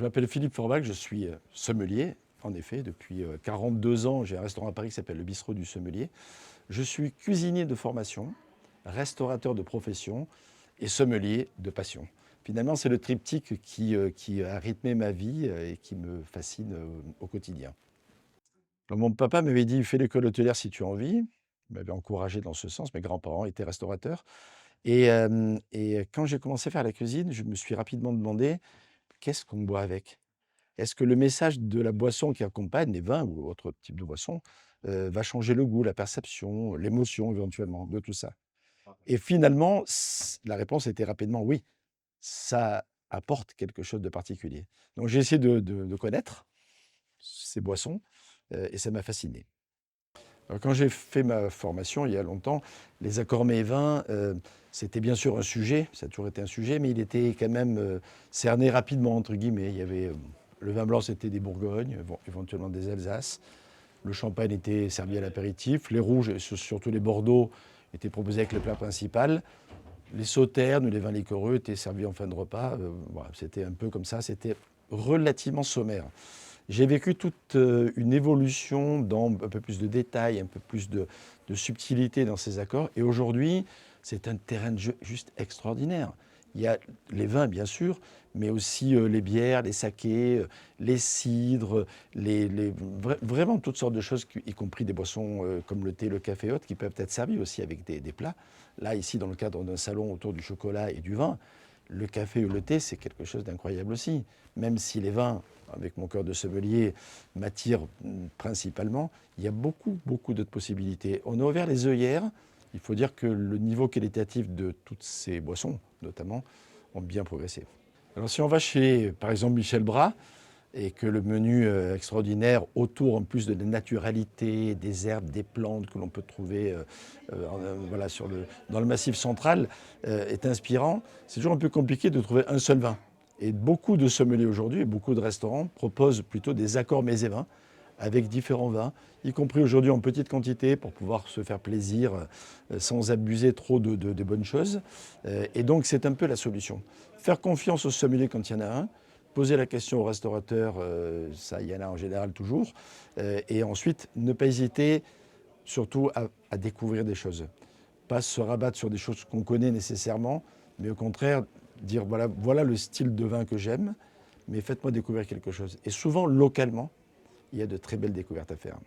m'appelle Philippe Forbach, je suis sommelier, en effet, depuis 42 ans. J'ai un restaurant à Paris qui s'appelle le Bistrot du Sommelier. Je suis cuisinier de formation, restaurateur de profession et sommelier de passion. Finalement, c'est le triptyque qui a rythmé ma vie et qui me fascine au quotidien. Donc, mon papa m'avait dit, fais l'école hôtelière si tu as envie. Il m'avait encouragé dans ce sens. Mes grands-parents étaient restaurateurs. Et quand j'ai commencé à faire la cuisine, je me suis rapidement demandé, qu'est-ce qu'on boit avec? Est-ce que le message de la boisson qui accompagne, les vins ou autres types de boissons, va changer le goût, la perception, l'émotion éventuellement de tout ça? Et finalement, la réponse était rapidement oui, ça apporte quelque chose de particulier. Donc j'ai essayé de connaître ces boissons et ça m'a fasciné. Alors, quand j'ai fait ma formation il y a longtemps, les accords mets et vins, c'était bien sûr un sujet, ça a toujours été un sujet, mais il était quand même cerné rapidement, entre guillemets. Il y avait le vin blanc, c'était des Bourgognes, éventuellement des Alsaces. Le champagne était servi à l'apéritif. Les rouges, et surtout les Bordeaux, étaient proposés avec le plat principal. Les sauternes ou les vins liquoreux étaient servis en fin de repas. Voilà, c'était un peu comme ça, c'était relativement sommaire. J'ai vécu toute une évolution dans un peu plus de détails, un peu plus de subtilité dans ces accords. Et aujourd'hui, c'est un terrain de jeu juste extraordinaire. Il y a les vins, bien sûr, mais aussi les bières, les sakés, les cidres, vraiment toutes sortes de choses, y compris des boissons comme le thé, le café et autres, qui peuvent être servies aussi avec des plats. Là, ici, dans le cadre d'un salon autour du chocolat et du vin, le café ou le thé, c'est quelque chose d'incroyable aussi. Même si les vins, avec mon cœur de sommelier, m'attirent principalement, il y a beaucoup, beaucoup d'autres possibilités. On a ouvert les œillères. Il faut dire que le niveau qualitatif de toutes ces boissons, notamment, ont bien progressé. Alors si on va chez, par exemple, Michel Bras, et que le menu extraordinaire autour en plus de la naturalité, des herbes, des plantes que l'on peut trouver voilà, dans le massif central est inspirant, c'est toujours un peu compliqué de trouver un seul vin. Et beaucoup de sommeliers aujourd'hui, beaucoup de restaurants proposent plutôt des accords mets et vins avec différents vins, y compris aujourd'hui en petite quantité pour pouvoir se faire plaisir sans abuser trop de bonnes choses. Et donc c'est un peu la solution. Faire confiance au sommelier quand il y en a un, poser la question au restaurateur, ça il y en a en général toujours, et ensuite ne pas hésiter surtout à découvrir des choses. Pas se rabattre sur des choses qu'on connaît nécessairement, mais au contraire dire voilà le style de vin que j'aime, mais faites-moi découvrir quelque chose. Et souvent localement, il y a de très belles découvertes à faire.